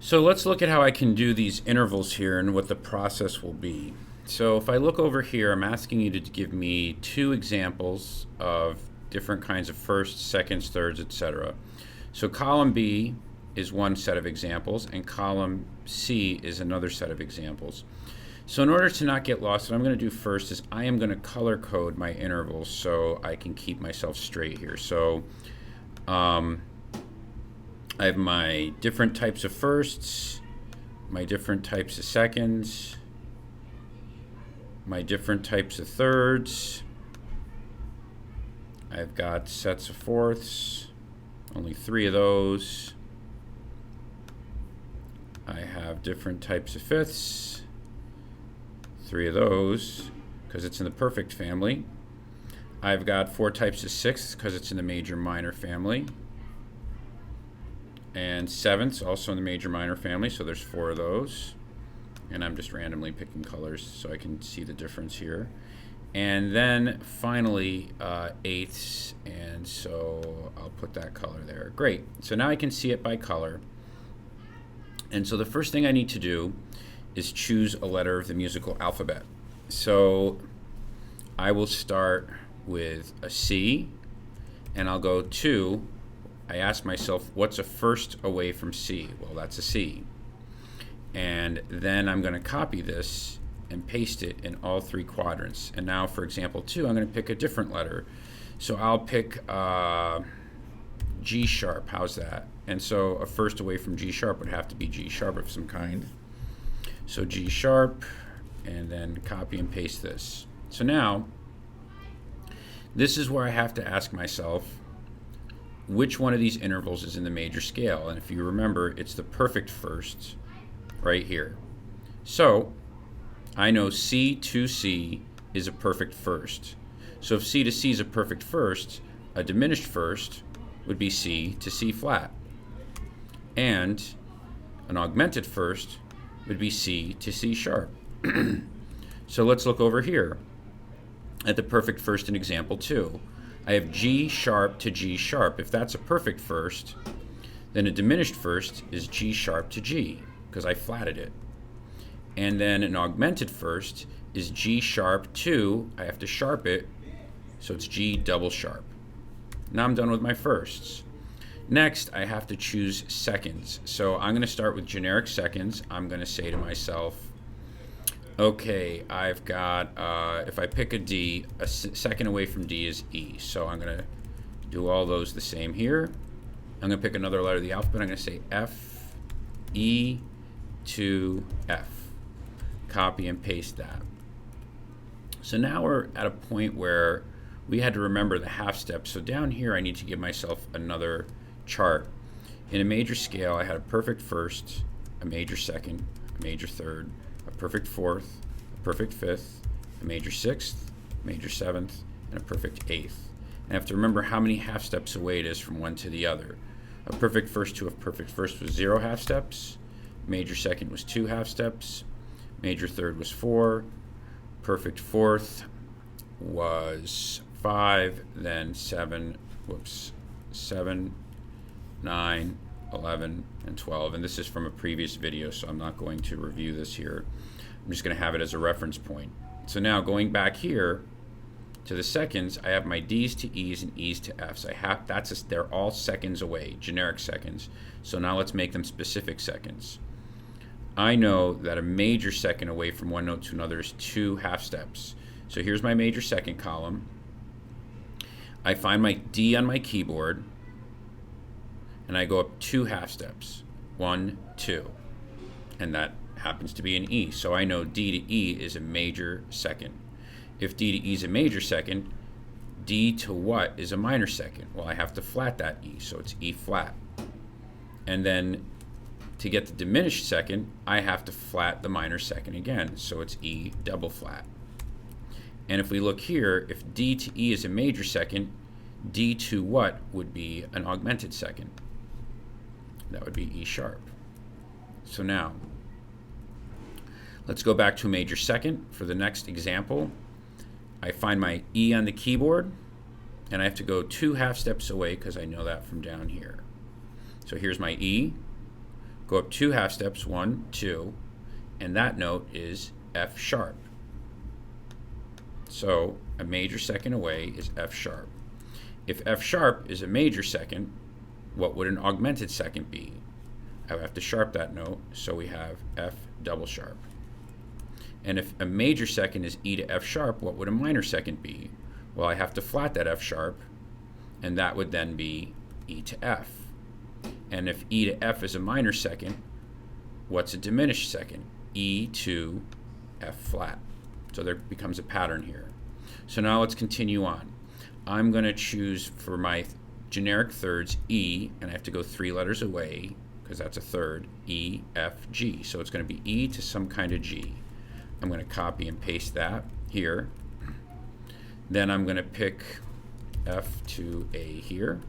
So let's look at how I can do these intervals here and what the process will be. So if I look over here, I'm asking you to give me two examples of different kinds of firsts, seconds, thirds, etc. So column B is one set of examples, and column C is another set of examples. So in order to not get lost, what I'm going to do first is I am going to color code my intervals so I can keep myself straight here. So I have my different types of firsts, my different types of seconds, my different types of thirds. I've got sets of fourths, only 3 of those. I have different types of fifths, 3 of those, because it's in the perfect family. I've got 4 types of sixths, because it's in the major minor family. And sevenths, also in the major minor family, so there's 4 of those. And I'm just randomly picking colors so I can see the difference here. And then finally, eighths, and so I'll put that color there. Great, so now I can see it by color. And so the first thing I need to do is choose a letter of the musical alphabet. So I will start with a C, and I'll go to, I ask myself, what's a first away from C? Well, that's a C. And then I'm going to copy this and paste it in all 3 quadrants. And now for example 2, I'm going to pick a different letter. So I'll pick G sharp. How's that? And so a first away from G sharp would have to be G sharp of some kind. So G sharp, and then copy and paste this. So now this is where I have to ask myself, which one of these intervals is in the major scale? And if you remember, it's the perfect first right here. So I know C to C is a perfect first. So if C to C is a perfect first, a diminished first would be C to C flat. And an augmented first would be C to C sharp. So let's look over here at the perfect first in example 2. I have G sharp to G sharp. If that's a perfect first, then a diminished first is G sharp to G, because I flatted it. And then an augmented first is G sharp to, I have to sharp it, so it's G double sharp. Now I'm done with my firsts. Next, I have to choose seconds. So I'm going to start with generic seconds. I'm going to say to myself, okay, I've got, if I pick a D, a second away from D is E. So I'm going to do all those the same here. I'm going to pick another letter of the alphabet. I'm going to say F, E to F. Copy and paste that. So now we're at a point where we had to remember the half steps. So down here I need to give myself another chart. In a major scale, I had a perfect first, a major second, a major third, a perfect fourth, a perfect fifth, a major sixth, a major seventh, and a perfect eighth. And I have to remember how many half steps away it is from one to the other. A perfect first to a perfect first was 0 half steps. Major second was 2 half steps. Major third was 4. Perfect fourth was 5. Then 7, 9, 11, and 12. And this is from a previous video, so I'm not going to review this here. I'm just going to have it as a reference point. So now going back here to the seconds, I have my D's to E's and E's to F's. They're all seconds away, generic seconds. So now let's make them specific seconds. I know that a major second away from one note to another is 2 half steps. So here's my major second column. I find my D on my keyboard, and I go up 2 half steps. 1, 2. And that happens to be an E. So I know D to E is a major second. If D to E is a major second, D to what is a minor second? Well, I have to flat that E, so it's E flat. And then to get the diminished second, I have to flat the minor second again, so it's E double flat. And if we look here, if D to E is a major second, D to what would be an augmented second? That would be E sharp. So now, let's go back to a major second for the next example. I find my E on the keyboard, and I have to go 2 half steps away because I know that from down here. So here's my E, go up 2 half steps, 1, 2, and that note is F sharp. So a major second away is F sharp. If F sharp is a major second, what would an augmented second be? I would have to sharp that note, so we have F double sharp. And if a major second is E to F sharp, what would a minor second be? Well, I have to flat that F sharp, and that would then be E to F. And if E to F is a minor second, what's a diminished second? E to F flat. So there becomes a pattern here. So now let's continue on. I'm going to choose for my generic thirds E, and I have to go 3 letters away because that's a third, E, F, G. So it's going to be E to some kind of G. I'm going to copy and paste that here. Then I'm going to pick F to A here,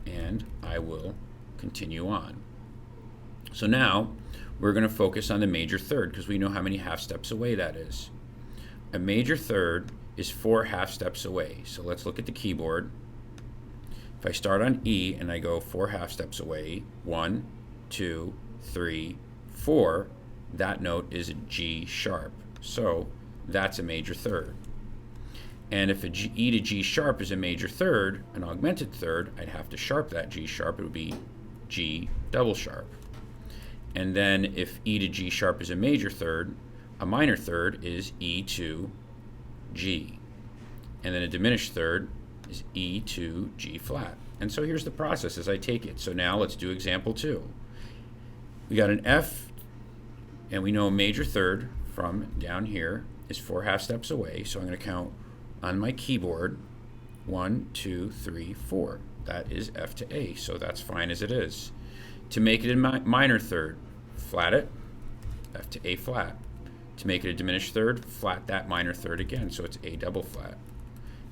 and I will continue on. So now we're going to focus on the major third because we know how many half steps away that is. A major third is 4 half steps away. So let's look at the keyboard. If I start on E and I go 4 half steps away, 1, 2, 3, 4, that note is a G sharp. So that's a major third. And if E to G sharp is a major third, an augmented third, I'd have to sharp that G sharp. It would be G double sharp. And then if E to G sharp is a major third, a minor third is E to G. And then a diminished third is E to G flat. And so here's the process as I take it. So now let's do example 2. We got an F, and we know a major third from down here is 4 half steps away. So I'm going to count on my keyboard 1, 2, 3, 4. That is F to A, so that's fine as it is. To make it a minor third, flat it, F to A flat. To make it a diminished third, flat that minor third again, so it's A double flat.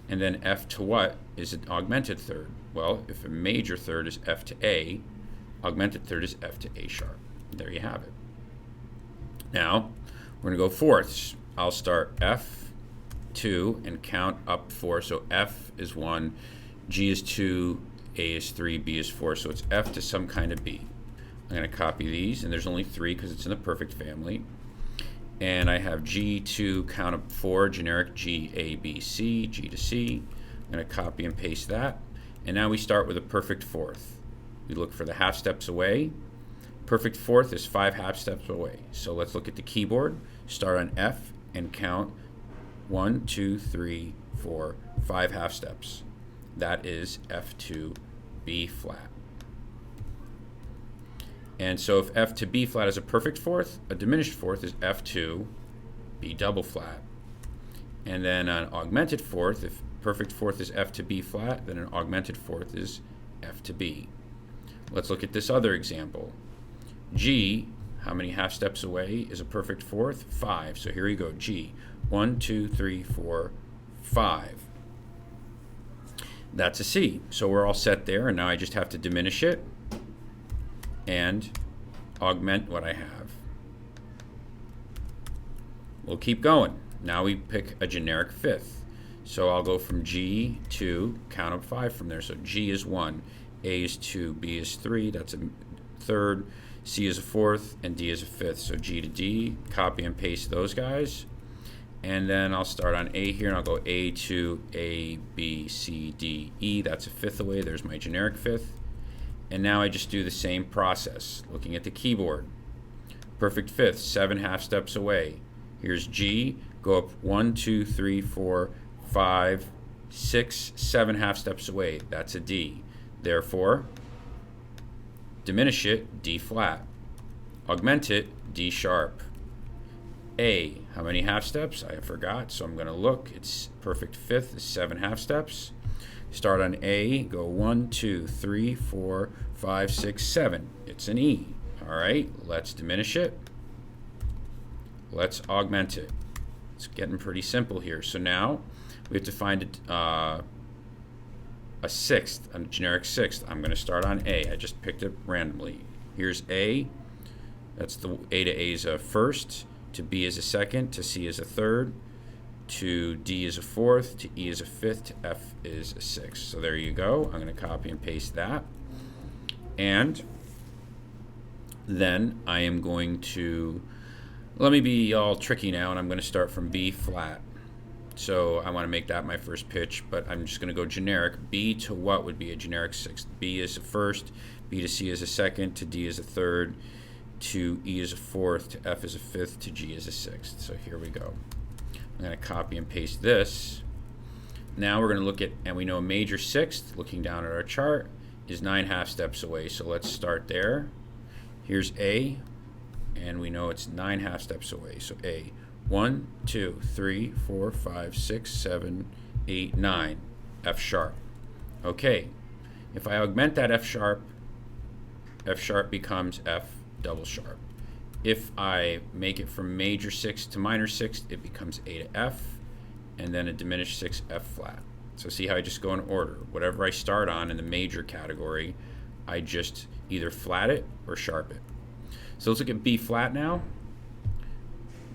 And then F to what is an augmented third? Well, if a major third is F to A, augmented third is F to A sharp. There you have it. Now, we're going to go fourths. I'll start F, 2, and count up 4. So F is 1, G is 2, A is 3, B is 4. So it's F to some kind of B. I'm going to copy these, and there's only 3 because it's in the perfect family. And I have G2, count up 4, generic G, A, B, C, G to C. I'm going to copy and paste that. And now we start with a perfect fourth. We look for the half steps away. Perfect fourth is 5 half steps away. So let's look at the keyboard. Start on F and count 1, 2, 3, 4, 5 half steps. That is F to B flat. And so if F to B flat is a perfect fourth, a diminished fourth is F to B double flat. And then an augmented fourth, if perfect fourth is F to B flat, then an augmented fourth is F to B. Let's look at this other example. G, how many half steps away is a perfect fourth? 5. So here we go, G. 1, 2, 3, 4, 5. That's a C. So we're all set there, and now I just have to diminish it and augment what I have. We'll keep going. Now we pick a generic fifth. So I'll go from G to count up 5 from there. So G is 1, A is 2, B is 3, that's a third, C is a fourth, and D is a fifth. So G to D, copy and paste those guys. And then I'll start on A here, and I'll go A to A, B, C, D, E. That's a fifth away. There's my generic fifth. And now I just do the same process. Looking at the keyboard. Perfect fifth, 7 half steps away. Here's G. Go up 1, 2, 3, 4, 5, 6, 7 half steps away. That's a D. Therefore, diminish it, D flat. Augment it, D sharp. A, how many half steps? I forgot, so I'm going to look. It's perfect fifth is 7 half steps. Start on A, go 1, 2, 3, 4, 5, 6, 7. It's an E. All right, let's diminish it. Let's augment it. It's getting pretty simple here. So now we have to find a sixth, a generic sixth. I'm going to start on A. I just picked it randomly. Here's A. That's the A to A is a first, to B is a second, to C is a third, to D is a fourth, to E is a fifth, to F is a sixth. So there you go. I'm going to copy and paste that. And then I am going to, let me be all tricky now, and I'm going to start from B flat. So I want to make that my first pitch, but I'm just going to go generic. B to what would be a generic sixth? B is a first, B to C is a second, to D is a third, to E is a fourth, to F is a fifth, to G is a sixth. So here we go. I'm going to copy and paste this. Now we're going to look at, and we know a major sixth, looking down at our chart, is 9 half steps away. So let's start there. Here's A, and we know it's 9 half steps away. So A, 1, 2, 3, 4, 5, 6, 7, 8, 9, F sharp. Okay, if I augment that F sharp becomes F double sharp. If I make it from major sixth to minor sixth, it becomes A to F, and then a diminished sixth, F flat. So see how I just go in order. Whatever I start on in the major category, I just either flat it or sharp it. So let's look at B flat now.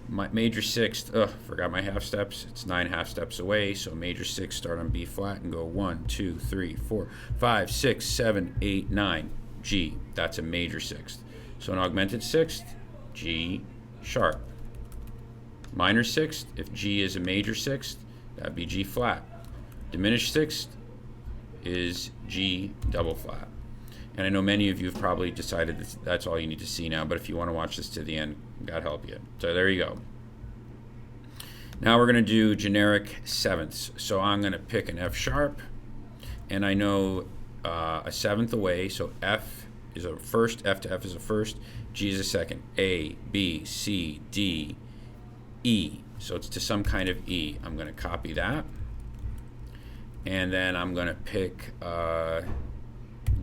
My major sixth, forgot my half steps. It's 9 half steps away, so major sixth, start on B flat and go 1, 2, 3, 4, 5, 6, 7, 8, 9, G. That's a major sixth. So an augmented sixth, G sharp. Minor sixth, if G is a major sixth, that'd be G flat. Diminished sixth is G double flat. And I know many of you have probably decided that's all you need to see now, but if you want to watch this to the end, God help you. So there you go. Now we're going to do generic sevenths. So I'm going to pick an F sharp, and I know a seventh away, so F is a first, F to F is a first, G is a second, A, B, C, D, E. So it's to some kind of E. I'm going to copy that, and then I'm going to pick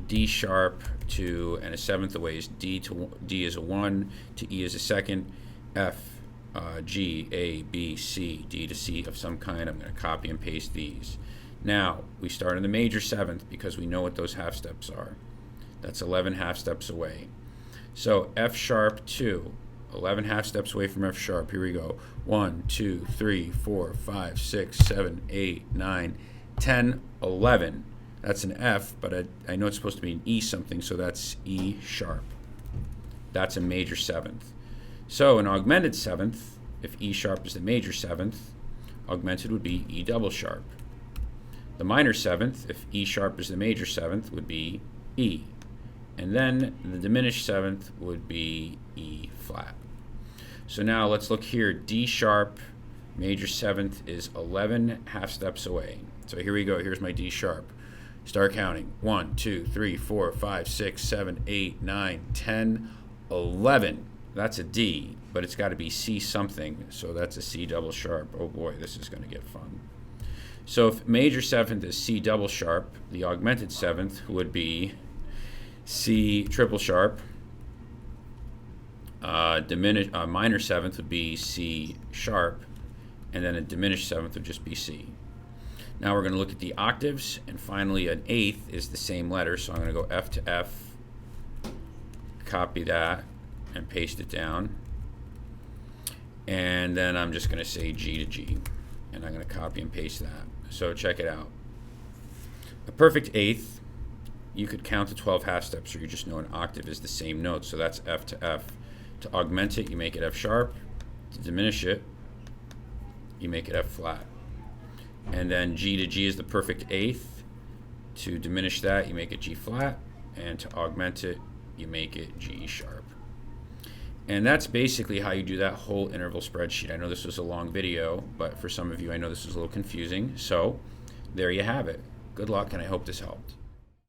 D sharp to, and a seventh away is D to D is a 1, to E is a second, F, G, A, B, C, D to C of some kind. I'm going to copy and paste these. Now we start in the major seventh because we know what those half steps are. That's 11 half steps away. So F sharp 2, 11 half steps away from F sharp. Here we go. 1, 2, 3, 4, 5, 6, 7, 8, 9, 10, 11. That's an F, but I know it's supposed to be an E something, so that's E sharp. That's a major seventh. So an augmented seventh, if E sharp is the major seventh, augmented would be E double sharp. The minor seventh, if E sharp is the major seventh, would be E. And then the diminished seventh would be E flat. So now let's look here. D sharp, major seventh, is 11 half steps away. So here we go. Here's my D sharp. Start counting. 1, 2, 3, 4, 5, 6, 7, 8, 9, 10, 11. That's a D, but it's got to be C something, so that's a C double sharp. Oh boy, this is going to get fun. So if major seventh is C double sharp, the augmented seventh would be C triple sharp. Minor seventh would be C sharp, and then a diminished seventh would just be C. Now we're going to look at the octaves, and finally an eighth is the same letter, so I'm going to go F to F, copy that, and paste it down. And then I'm just going to say G to G, and I'm going to copy and paste that. So check it out. A perfect eighth, you could count to 12 half steps, or you just know an octave is the same note, so that's F to F. To augment it, you make it F sharp. To diminish it, you make it F flat. And then G to G is the perfect eighth. To diminish that, you make it G flat. And to augment it, you make it G sharp. And that's basically how you do that whole interval spreadsheet. I know this was a long video, but for some of you, I know this was a little confusing. So there you have it. Good luck, and I hope this helped.